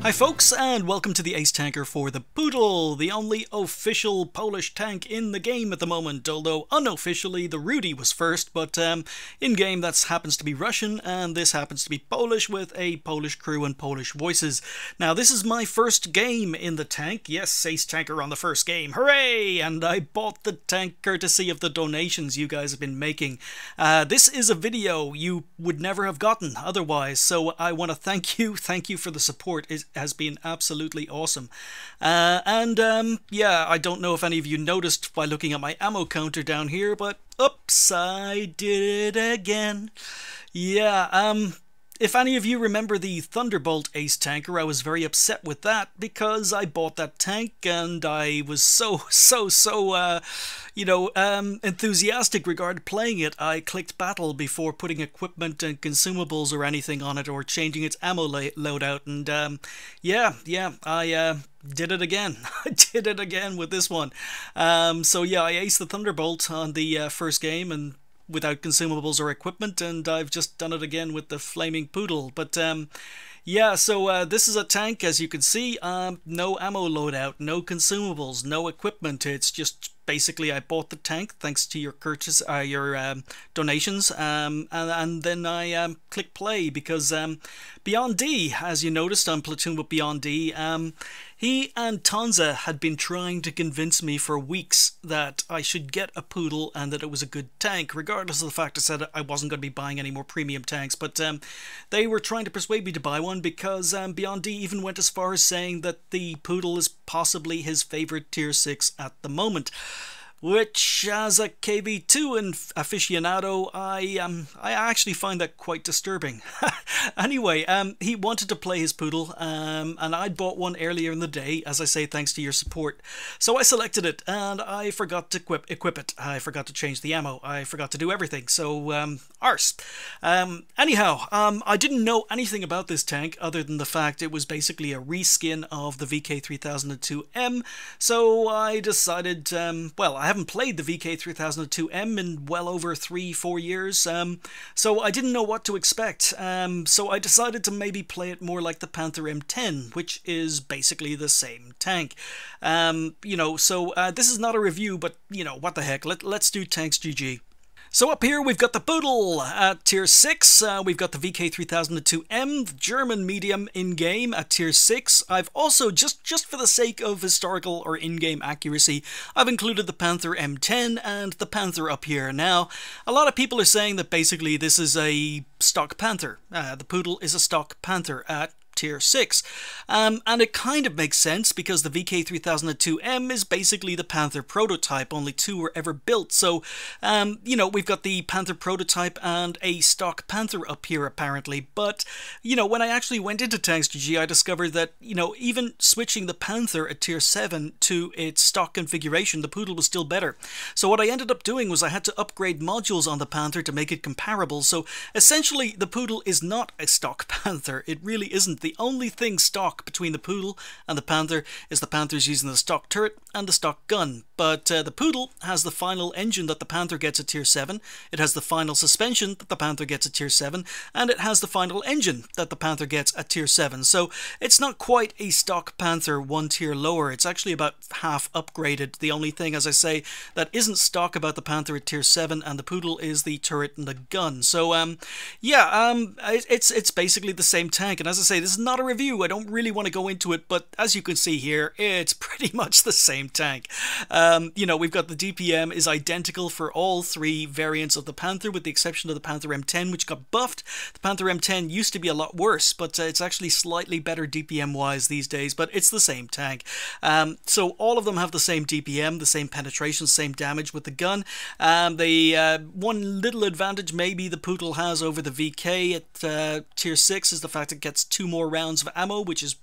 Hi folks, and welcome to the Ace Tanker for the Pudel, the only official Polish tank in the game at the moment, although unofficially the Rudy was first, but in-game that happens to be Russian, and this happens to be Polish with a Polish crew and Polish voices. Now this is my first game in the tank, yes, Ace Tanker on the first game, hooray! And I bought the tank courtesy of the donations you guys have been making. This is a video you would never have gotten otherwise, so I want to thank you for the support. It has been absolutely awesome. Yeah, I don't know if any of you noticed by looking at my ammo counter down here, but oops, I did it again. Yeah, if any of you remember the Thunderbolt Ace Tanker, I was very upset with that because I bought that tank and I was so enthusiastic regarding playing it. I clicked battle before putting equipment and consumables or anything on it or changing its ammo loadout, and I did it again. I did it again with this one. So yeah, I aced the Thunderbolt on the first game and without consumables or equipment, and I've just done it again with the Flaming Pudel. But yeah, so this is a tank, as you can see. No ammo loadout, no consumables, no equipment. It's just basically I bought the tank thanks to your donations, and then I click play because Beyond D, as you noticed on Platoon with Beyond D, he and Tonza had been trying to convince me for weeks that I should get a Pudel and that it was a good tank, regardless of the fact I said I wasn't going to be buying any more premium tanks. But they were trying to persuade me to buy one because Beyond D even went as far as saying that the Pudel is possibly his favourite tier 6 at the moment. Which, as a KV2 aficionado, I actually find that quite disturbing. Anyway, he wanted to play his Pudel, and I'd bought one earlier in the day, as I say, thanks to your support. So I selected it, and I forgot to equip it. I forgot to change the ammo. I forgot to do everything, so arse. Anyhow, I didn't know anything about this tank other than the fact it was basically a reskin of the VK3002M, so I decided, well, I haven't played the VK3002M in well over 3-4 years, so I didn't know what to expect. So I decided to maybe play it more like the Panther M10, which is basically the same tank. This is not a review, but what the heck, let's do tanks GG. So up here we've got the Pudel at tier 6, we've got the VK3002M, the German medium in-game at tier 6. I've also, just for the sake of historical or in-game accuracy, I've included the Panther M10 and the Panther up here. Now, a lot of people are saying that basically this is a stock Panther. The Pudel is a stock Panther at tier 6, and it kind of makes sense because the VK3002M is basically the Panther prototype. Only two were ever built, so we've got the Panther prototype and a stock Panther up here apparently. But when I actually went into Tanks GG, I discovered that even switching the Panther at tier 7 to its stock configuration, the Pudel was still better. So what I ended up doing was I had to upgrade modules on the Panther to make it comparable. So essentially the Pudel is not a stock Panther. It really isn't. The only thing stock between the Pudel and the Panther is the Panther's using the stock turret and the stock gun. But the Pudel has the final engine that the Panther gets at tier 7, it has the final suspension that the Panther gets at tier 7, and it has the final engine that the Panther gets at tier 7. So it's not quite a stock Panther one tier lower, it's actually about half upgraded. The only thing, as I say, that isn't stock about the Panther at tier 7 and the Pudel is the turret and the gun. So it's basically the same tank, and as I say, this is not a review, I don't really want to go into it, but as you can see here, it's pretty much the same tank. We've got the DPM is identical for all three variants of the Panther, with the exception of the Panther M10, which got buffed. The Panther M10 used to be a lot worse, but it's actually slightly better DPM-wise these days, but it's the same tank. So all of them have the same DPM, the same penetration, same damage with the gun. The one little advantage maybe the Pudel has over the VK at tier 6 is the fact it gets 2 more rounds of ammo, which is,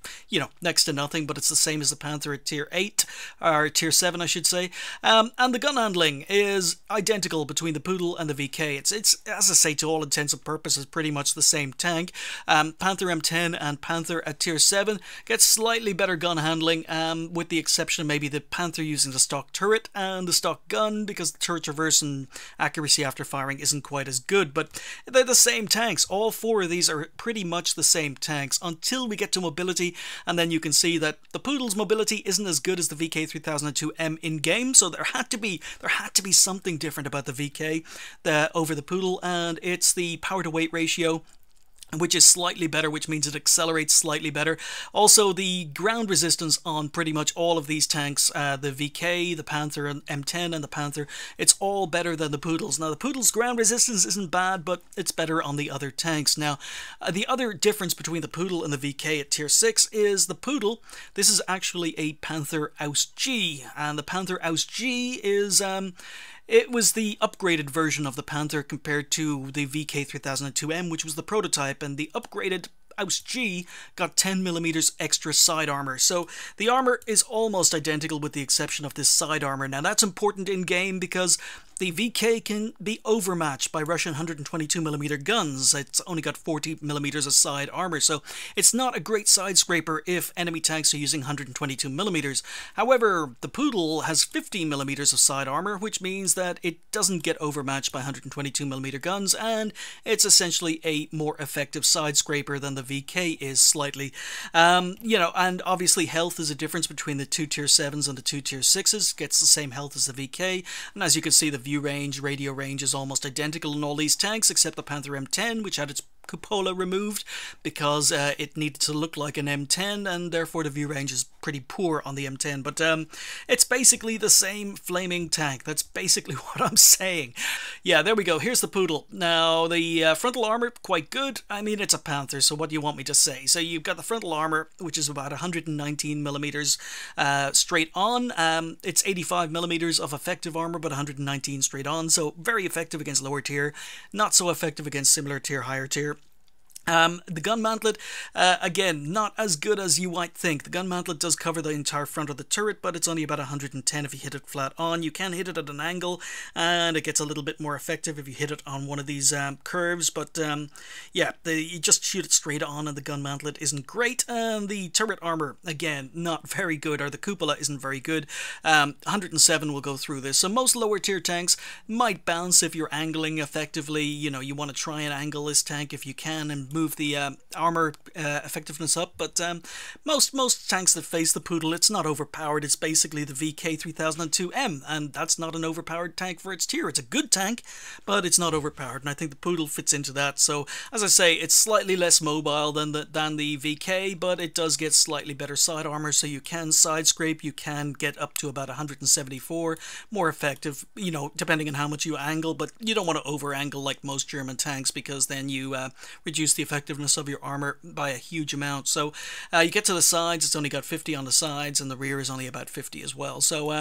next to nothing, but it's the same as the Panther at tier 8, or tier 7 I should say. And the gun handling is identical between the Pudel and the VK. It's as I say, to all intents and purposes, pretty much the same tank. Panther M10 and Panther at tier 7 get slightly better gun handling, with the exception of maybe the Panther using the stock turret and the stock gun, because the turret traverse and accuracy after firing isn't quite as good, but they're the same tanks. All four of these are pretty much the same tanks, until we get to mobility, and then you can see that the Pudel's mobility isn't as good as the VK3002M in game, so there had to be something different about the VK over the Pudel, and it's the power to weight ratio, which is slightly better, which means it accelerates slightly better. Also, the ground resistance on pretty much all of these tanks, the VK, the Panther, and M10, and the Panther, it's all better than the Pudel's. Now, the Pudel's ground resistance isn't bad, but it's better on the other tanks. Now, the other difference between the Pudel and the VK at Tier 6 is the Pudel. This is actually a Panther Aus G, and the Panther Aus G is... it was the upgraded version of the Panther compared to the VK3002M, which was the prototype, and the upgraded Aus G got 10mm extra side armor. So the armor is almost identical with the exception of this side armor. Now that's important in game because the VK can be overmatched by Russian 122mm guns. It's only got 40mm of side armor, so it's not a great side scraper if enemy tanks are using 122mm. However, the Pudel has 50mm of side armor, which means that it doesn't get overmatched by 122mm guns, and it's essentially a more effective side scraper than the VK is slightly. You know, and obviously health is a difference between the two Tier 7s and the two Tier 6s. It gets the same health as the VK, and as you can see, the view range, radio range is almost identical in all these tanks except the Panther M10, which had its cupola removed because it needed to look like an M10, and therefore the view range is pretty poor on the M10, but it's basically the same flaming tank. That's basically what I'm saying. Yeah, there we go. Here's the Pudel. Now, the frontal armor, quite good. I mean, it's a Panther, so what do you want me to say? So you've got the frontal armor, which is about 119mm straight on. It's 85mm of effective armor, but 119 straight on, so very effective against lower tier, not so effective against similar tier, higher tier. The gun mantlet, again, not as good as you might think. The gun mantlet does cover the entire front of the turret, but it's only about 110 if you hit it flat on. You can hit it at an angle, and it gets a little bit more effective if you hit it on one of these curves, but yeah, you just shoot it straight on, and the gun mantlet isn't great. And the turret armor, again, not very good, or the cupola isn't very good. 107 will go through this, so most lower tier tanks might bounce if you're angling effectively. You know, you want to try and angle this tank if you can, and move the armor effectiveness up, but most tanks that face the Pudel, it's not overpowered. It's basically the VK3002M, and that's not an overpowered tank for its tier. It's a good tank, but it's not overpowered, and I think the Pudel fits into that. So, as I say, it's slightly less mobile than the VK, but it does get slightly better side armor, so you can side scrape, you can get up to about 174, more effective, you know, depending on how much you angle, but you don't want to over angle like most German tanks, because then you reduce the effectiveness of your armor by a huge amount. So you get to the sides, it's only got 50 on the sides, and the rear is only about 50 as well. So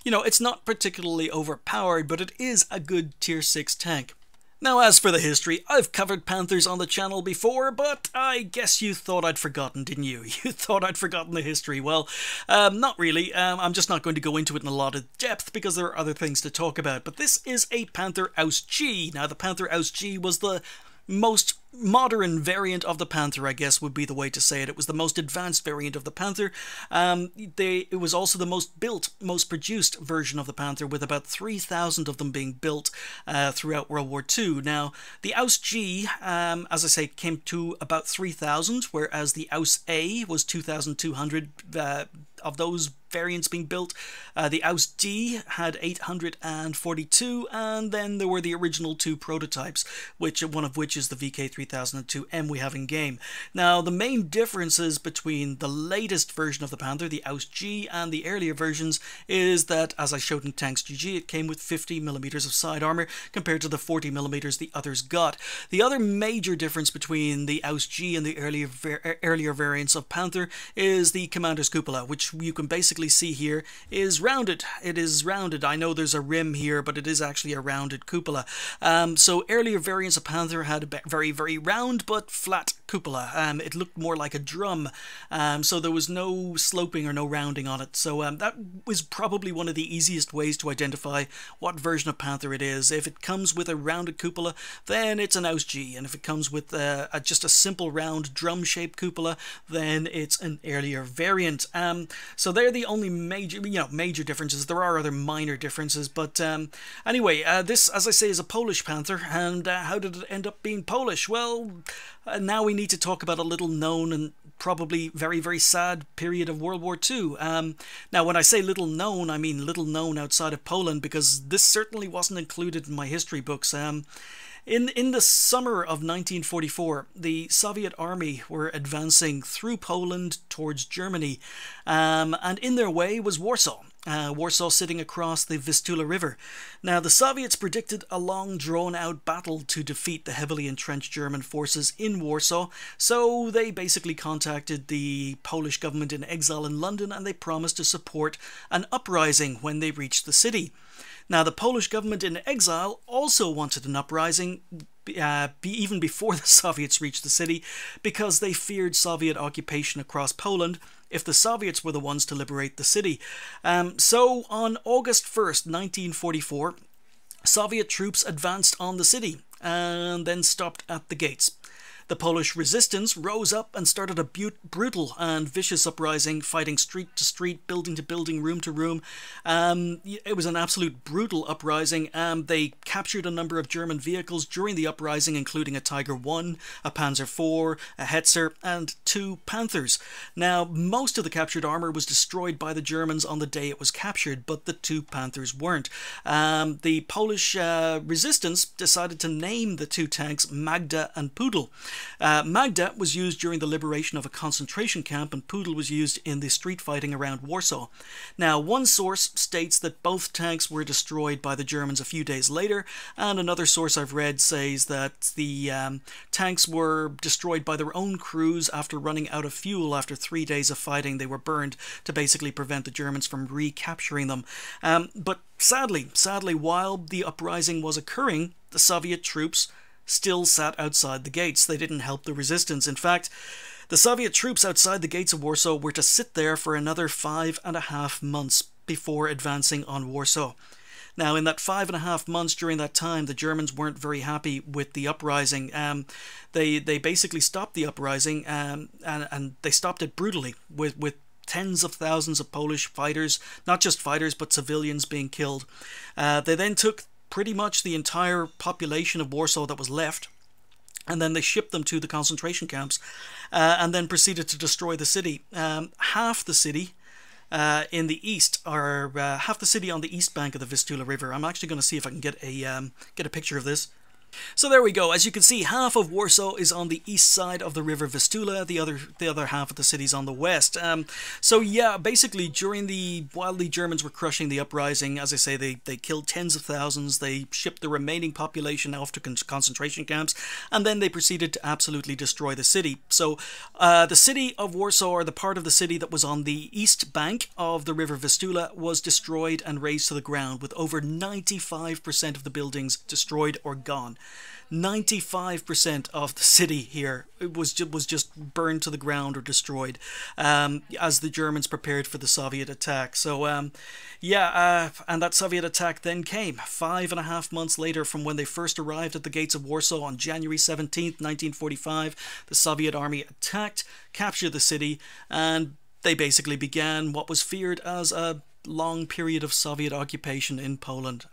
you know, it's not particularly overpowered, but it is a good tier 6 tank. Now, as for the history, I've covered Panthers on the channel before, but I guess you thought I'd forgotten, didn't you? You thought I'd forgotten the history. Well, not really. I'm just not going to go into it in a lot of depth because there are other things to talk about. But this is a Panther Aus G. Now, the Panther Aus G was the most modern variant of the Panther, I guess would be the way to say it. It was the most advanced variant of the Panther. It was also the most built, most produced version of the Panther, with about 3,000 of them being built throughout World War II. Now, the Aus G, as I say, came to about 3,000, whereas the Aus A was 2,200 of those variants being built. The Aus D had 842, and then there were the original two prototypes, one of which is the VK3002M we have in game. Now, the main differences between the latest version of the Panther, the Aus G, and the earlier versions is that, as I showed in Tanks GG, it came with 50mm of side armor compared to the 40mm the others got. The other major difference between the Aus G and the earlier variants of Panther is the commander's cupola, which you can basically see here is rounded. It is rounded. I know there's a rim here, but it is actually a rounded cupola. So earlier variants of Panther had a very, very round but flat cupola. It looked more like a drum, so there was no sloping or no rounding on it. So that was probably one of the easiest ways to identify what version of Panther it is. If it comes with a rounded cupola, then it's an Aus G, and if it comes with just a simple round drum-shaped cupola, then it's an earlier variant. So they're the only major differences. There are other minor differences, but anyway, this, as I say, is a Polish Panther, and how did it end up being Polish? Well, now we need to talk about a little known and probably very, very sad period of World War II. Now, when I say little known, I mean little known outside of Poland, because this certainly wasn't included in my history books. In the summer of 1944, the Soviet army were advancing through Poland towards Germany, and in their way was Warsaw. Warsaw sitting across the Vistula River. Now, the Soviets predicted a long, drawn-out battle to defeat the heavily entrenched German forces in Warsaw, so they basically contacted the Polish government in exile in London, and they promised to support an uprising when they reached the city. Now, the Polish government in exile also wanted an uprising even before the Soviets reached the city, because they feared Soviet occupation across Poland if the Soviets were the ones to liberate the city. So on August 1st, 1944, Soviet troops advanced on the city and then stopped at the gates. The Polish resistance rose up and started a brutal and vicious uprising, fighting street to street, building to building, room to room. It was an absolute brutal uprising. They captured a number of German vehicles during the uprising, including a Tiger I, a Panzer IV, a Hetzer, and 2 Panthers. Now, most of the captured armour was destroyed by the Germans on the day it was captured, but the 2 Panthers weren't. The Polish resistance decided to name the 2 tanks Magda and Pudel. Magda was used during the liberation of a concentration camp, and Pudel was used in the street fighting around Warsaw. Now, one source states that both tanks were destroyed by the Germans a few days later, and another source I've read says that the tanks were destroyed by their own crews after running out of fuel. After 3 days of fighting, they were burned to basically prevent the Germans from recapturing them. But sadly, while the uprising was occurring, the Soviet troops still sat outside the gates. They didn't help the resistance. In fact, the Soviet troops outside the gates of Warsaw were to sit there for another 5.5 months before advancing on Warsaw. Now, in that 5.5 months during that time, the Germans weren't very happy with the uprising. They basically stopped the uprising, and they stopped it brutally with tens of thousands of Polish fighters, not just fighters, but civilians being killed. They then took pretty much the entire population of Warsaw that was left, and then they shipped them to the concentration camps, and then proceeded to destroy the city. Half the city in the east, or half the city on the east bank of the Vistula River. I'm actually going to see if I can get a picture of this. So there we go. As you can see, half of Warsaw is on the east side of the river Vistula, the other half of the city's on the west. So yeah, basically while the Germans were crushing the uprising, as I say, they killed tens of thousands, they shipped the remaining population off to concentration camps, and then they proceeded to absolutely destroy the city. So the city of Warsaw, or the part of the city that was on the east bank of the river Vistula, was destroyed and razed to the ground, with over 95% of the buildings destroyed or gone. 95% of the city here was just burned to the ground or destroyed as the Germans prepared for the Soviet attack. So and that Soviet attack then came 5.5 months later from when they first arrived at the gates of Warsaw on January 17th, 1945. The Soviet army attacked, captured the city, and they basically began what was feared as a long period of Soviet occupation in Poland.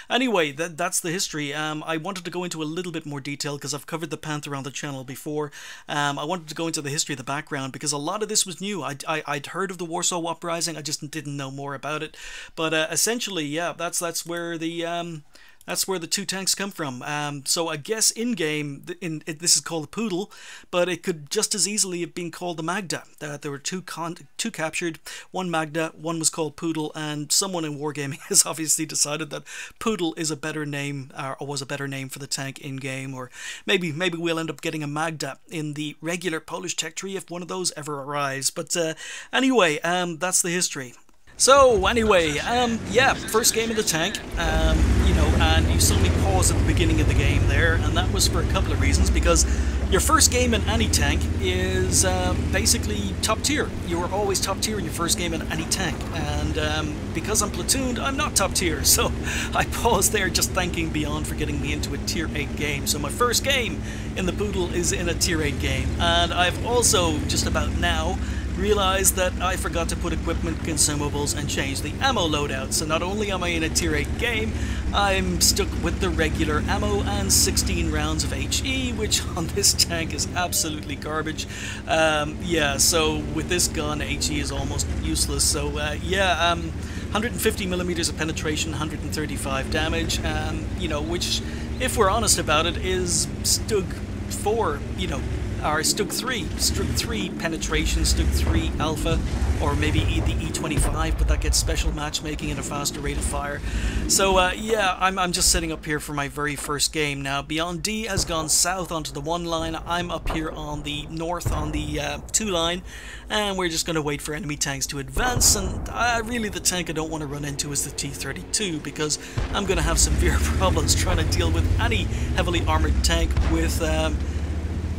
Anyway, that's the history. I wanted to go into a little bit more detail because I've covered the Panther on the channel before. I wanted to go into the history of the background because a lot of this was new. I'd heard of the Warsaw Uprising, I just didn't know more about it. But essentially, yeah, that's where the 2 tanks come from. So I guess in-game, this is called the Pudel, but it could just as easily have been called the Magda. There were two captured, one Magda, one was called Pudel, and someone in Wargaming has obviously decided that Pudel is a better name, or was a better name for the tank in-game, or maybe we'll end up getting a Magda in the regular Polish tech tree if one of those ever arrives. But anyway, that's the history. So anyway, yeah, first game of the tank, and you saw me pause at the beginning of the game there, and that was for a couple of reasons, because your first game in any tank is basically top tier. You are always top tier in your first game in any tank, and because I'm platooned, I'm not top tier, so I paused there just thanking Beyond for getting me into a tier 8 game. So my first game in the Pudel is in a tier 8 game, and I've also just about now realized that I forgot to put equipment consumables and change the ammo loadout. So not only am I in a tier 8 game, I'm stuck with the regular ammo and 16 rounds of HE, which on this tank is absolutely garbage. Yeah, so with this gun, HE is almost useless. So yeah, 150 millimeters of penetration, 135 damage, you know, which, if we're honest about it, is Stug 4, you know, or Stug 3 penetration, Stug 3 alpha, or maybe the E25, but that gets special matchmaking and a faster rate of fire. So yeah, I'm just setting up here for my very first game now. Beyond D has gone south onto the 1 line. I'm up here on the north on the 2 line, and we're just going to wait for enemy tanks to advance. And really the tank I don't want to run into is the T-32, because I'm going to have severe problems trying to deal with any heavily armored tank with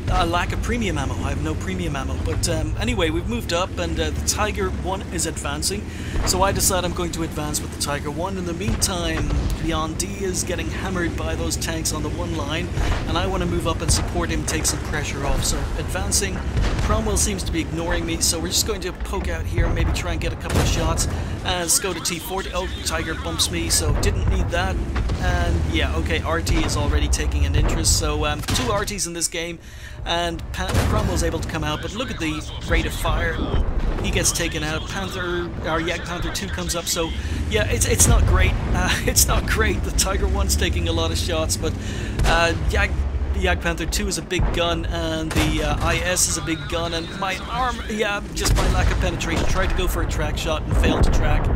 a lack of premium ammo. I have no premium ammo. But anyway, we've moved up, and the Tiger 1 is advancing. So I decide I'm going to advance with the Tiger 1. In the meantime, Beyond D is getting hammered by those tanks on the 1 line, and I want to move up and support him, take some pressure off. So advancing. Cromwell seems to be ignoring me, so we're just going to poke out here, maybe try and get a couple of shots. Let's go to T40. Oh, Tiger bumps me, so didn't need that. And yeah, okay, RT is already taking an interest. So 2 RTs in this game, and Cromwell's able to come out, but look at the rate of fire. He gets taken out. Panther, or Panther 2 comes up, so yeah, it's not great. It's not great. The Tiger 1's taking a lot of shots, but Panther 2 is a big gun, and the IS is a big gun, and my arm, yeah, just my lack of penetration. Tried to go for a track shot and failed to track.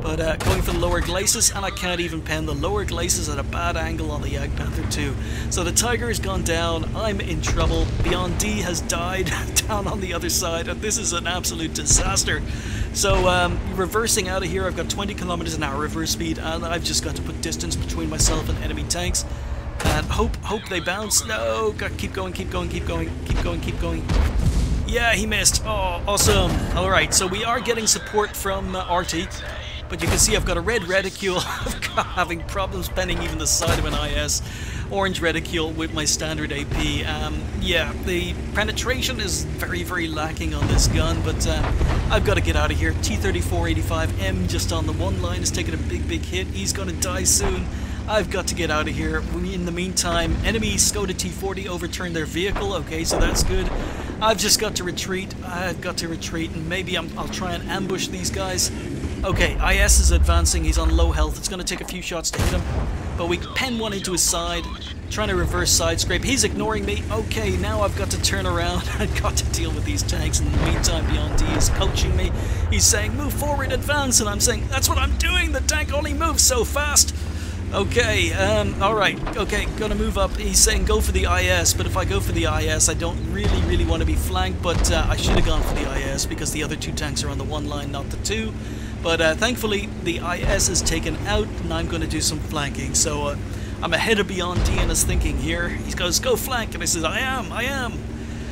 But going for the lower glacis, and I can't even pen the lower glacis at a bad angle on the Panther 2. So the Tiger has gone down, I'm in trouble, Beyond D has died down on the other side, and this is an absolute disaster. So reversing out of here, I've got 20 kilometers an hour reverse speed, and I've just got to put distance between myself and enemy tanks. And hope they bounce. No, got keep going. Yeah, he missed. Oh, awesome. Alright, so we are getting support from RT. But you can see I've got a red reticule. I've got having problems penning even the side of an IS. Orange reticule with my standard AP. Yeah, the penetration is very, very lacking on this gun, but I've got to get out of here. T-34-85M just on the 1 line is taking a big, big hit. He's going to die soon. I've got to get out of here. In the meantime, enemy Skoda T-40 overturned their vehicle. Okay, so that's good. I've just got to retreat. I've got to retreat, and maybe I'll try and ambush these guys. Okay, IS is advancing. He's on low health. It's going to take a few shots to hit him, but we pen one into his side, trying to reverse side scrape. He's ignoring me. Okay, now I've got to turn around. I've got to deal with these tanks. In the meantime, Beyond D is coaching me. He's saying, move forward, advance, and I'm saying, that's what I'm doing. The tank only moves so fast. Okay, alright, okay, gonna move up. He's saying go for the IS, but if I go for the IS, I don't really want to be flanked, but I should have gone for the IS because the other 2 tanks are on the 1 line, not the 2. But thankfully, the IS is taken out, and I'm going to do some flanking. So I'm ahead of Beyond D in his thinking here. He goes, go flank, and I says, I am.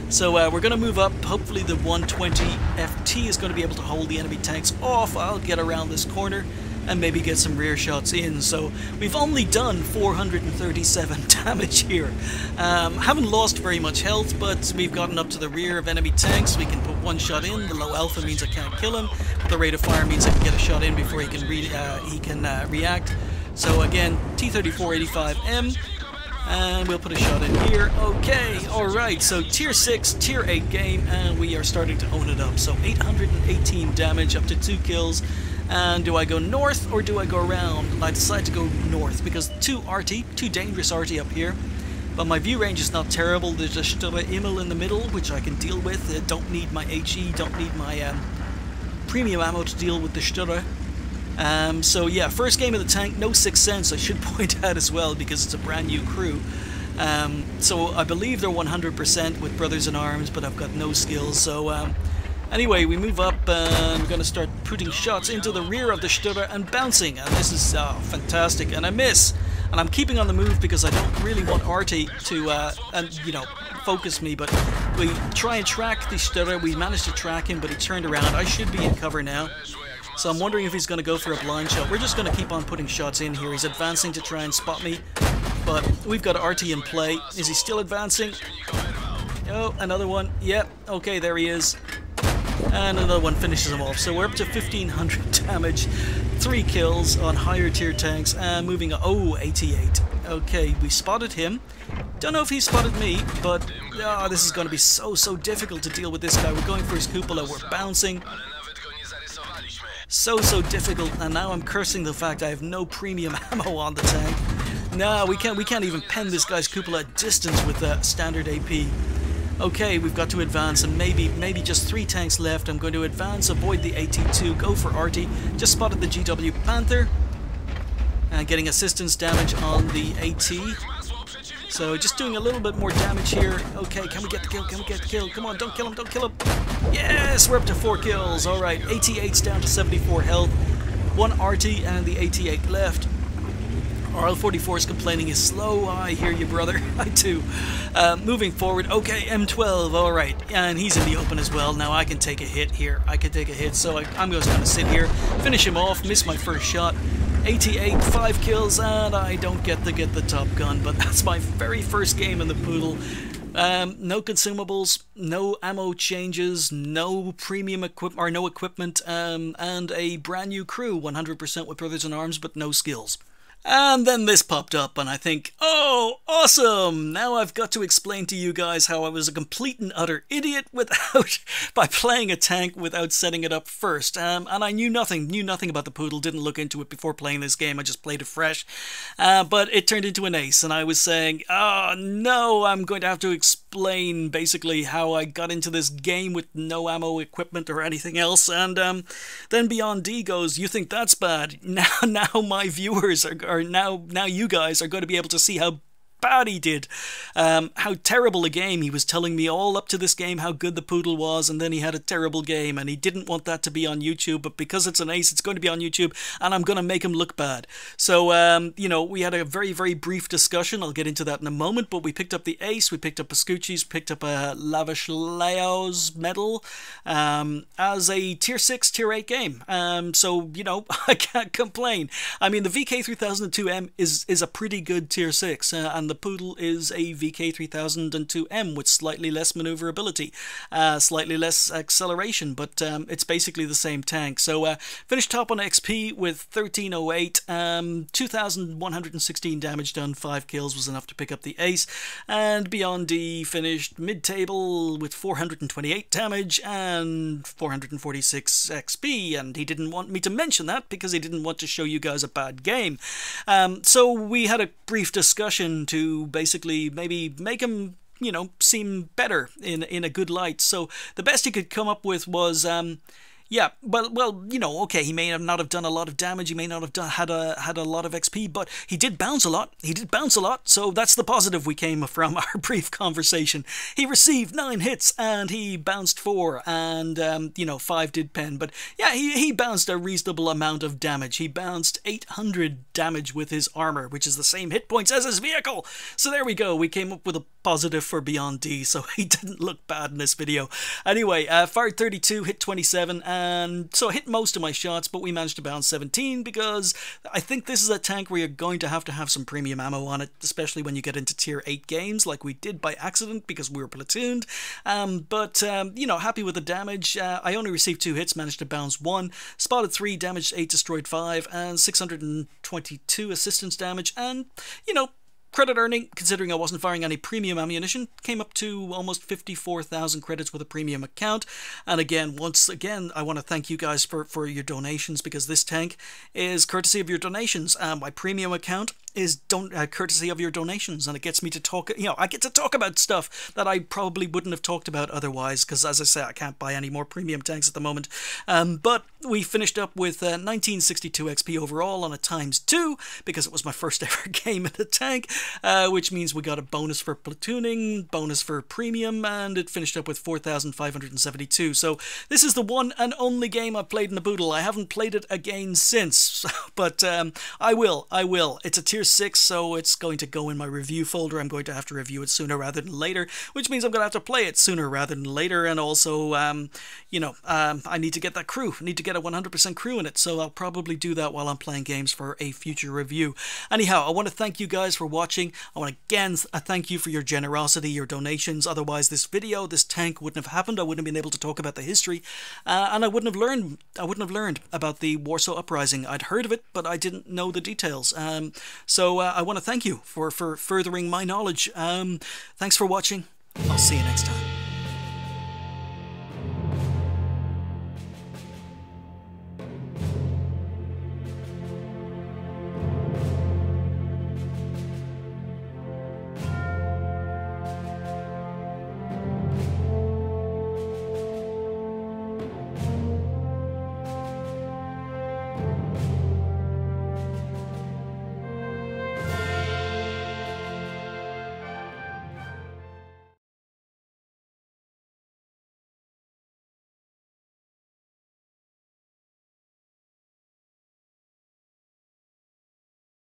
So we're going to move up. Hopefully the 120 FT is going to be able to hold the enemy tanks off. I'll get around this corner and maybe get some rear shots in. So we've only done 437 damage here. Haven't lost very much health, but we've gotten up to the rear of enemy tanks. We can put 1 shot in. The low alpha means I can't kill him. The rate of fire means I can get a shot in before he can react. So again, T-34-85M, and we'll put a shot in here. Okay, alright, so tier 6, tier 8 game, and we are starting to own it up. So 818 damage, up to 2 kills. And do I go north or do I go around? I decide to go north because 2 dangerous RT up here. But my view range is not terrible. There's a Stuba Immel in the middle, which I can deal with. Don't need my HE, don't need my premium ammo to deal with the Stuba. So yeah, first game of the tank, no Sixth Sense, I should point out as well, because it's a brand new crew. So I believe they're 100% with Brothers in Arms, but I've got no skills. So anyway, we move up, and we're going to start putting shots into the rear of the Stuba and bouncing, and this is fantastic, and I miss. And I'm keeping on the move because I don't really want RT to, focus me, but we try and track the Stuba. We managed to track him, but he turned around. I should be in cover now. So I'm wondering if he's going to go for a blind shot. We're just going to keep on putting shots in here. He's advancing to try and spot me, but we've got RT in play. Is he still advancing? Oh, another one. Yep. Okay, there he is. And another one finishes him off. So we're up to 1500 damage, 3 kills on higher tier tanks, and moving on. Oh, 88. Okay, we spotted him. Don't know if he spotted me, but this is going to be so difficult to deal with this guy. We're going for his cupola, we're bouncing. So difficult, and now I'm cursing the fact I have no premium ammo on the tank. No, we can't even pen this guy's cupola at distance with standard AP. Okay, we've got to advance, and maybe just 3 tanks left. I'm going to advance, avoid the AT2, go for RT. Just spotted the GW Panther, and getting assistance damage on the AT. So just doing a little bit more damage here. Okay, can we get the kill? Can we get the kill? Come on, don't kill him, don't kill him. Yes, we're up to 4 kills. Alright, AT8's down to 74 health. 1 RT and the AT8 left. RL44 is complaining he's slow. I hear you, brother. I too. Moving forward. Okay, M12. Alright, and he's in the open as well. Now I can take a hit here. I can take a hit, so I'm just going to sit here, finish him off, miss my first shot. 88, 5 kills, and I don't get the top gun, but that's my very first game in the Pudel. No consumables, no ammo changes, no premium equipment, or no equipment, and a brand new crew, 100% with Brothers in Arms, but no skills. And then this popped up, and I think, oh, awesome! Now I've got to explain to you guys how I was a complete and utter idiot by playing a tank without setting it up first. And I knew nothing about the Pudel, didn't look into it before playing this game, I just played it fresh. But it turned into an ace, and I was saying, oh no, I'm going to have to explain basically how I got into this game with no ammo equipment or anything else. And then Beyond D goes, you think that's bad? Now my viewers are now you guys are going to be able to see how bad he did, how terrible a game. He was telling me all up to this game how good the Pudel was, and then he had a terrible game, and he didn't want that to be on YouTube, but because it's an ace, it's going to be on YouTube, and I'm going to make him look bad. So, you know, we had a very brief discussion. I'll get into that in a moment, but we picked up the ace, we picked up Pascucci's, picked up a Lavish Leo's medal as a tier 6, tier 8 game. So, you know, I can't complain. I mean, the VK3002M is a pretty good tier 6, and the Pudel is a VK3002M with slightly less maneuverability, slightly less acceleration, but it's basically the same tank. So finished top on XP with 1308, 2116 damage done, 5 kills was enough to pick up the ace, and Beyond D finished mid-table with 428 damage and 446 XP, and he didn't want me to mention that because he didn't want to show you guys a bad game. So we had a brief discussion to basically maybe make him, you know, seem better in a good light. So the best he could come up with was yeah, well, you know, okay, he may not have done a lot of damage, he may not have had a lot of XP, but he did bounce a lot. He did bounce a lot, so that's the positive we came from our brief conversation. He received 9 hits, and he bounced 4, and, you know, 5 did pen, but yeah, he bounced a reasonable amount of damage. He bounced 800 damage with his armor, which is the same hit points as his vehicle. So there we go, we came up with a positive for Beyond D, so he didn't look bad in this video. Anyway, fired 32, hit 27, and so I hit most of my shots, but we managed to bounce 17 because I think this is a tank where you're going to have some premium ammo on it, especially when you get into tier 8 games like we did by accident because we were platooned. But you know, happy with the damage. I only received 2 hits, managed to bounce 1, spotted 3, damaged 8, destroyed 5, and 622 assistance damage, and, you know, credit earning, considering I wasn't firing any premium ammunition, came up to almost 54,000 credits with a premium account. And again, once again, I want to thank you guys for your donations, because this tank is courtesy of your donations. My premium account is courtesy of your donations, and it gets me to talk, you know, I get to talk about stuff that I probably wouldn't have talked about otherwise, because as I say, I can't buy any more premium tanks at the moment. But we finished up with 1962 XP overall on a ×2, because it was my first ever game in a tank, which means we got a bonus for platooning, bonus for premium, and it finished up with 4,572. So this is the one and only game I've played in the Pudel. I haven't played it again since, but I will. It's a tier 6, so it's going to go in my review folder. I'm going to have to review it sooner rather than later, which means I'm going to have to play it sooner rather than later, and also, you know, I need to get that crew. I need to get a 100% crew in it, so I'll probably do that while I'm playing games for a future review. Anyhow, I want to thank you guys for watching. watching. I want to again thank you for your generosity, your donations. Otherwise this video, this tank wouldn't have happened. I wouldn't have been able to talk about the history, and I wouldn't have learned about the Warsaw Uprising. I'd heard of it, but I didn't know the details. So I want to thank you for furthering my knowledge. Thanks for watching. I'll see you next time.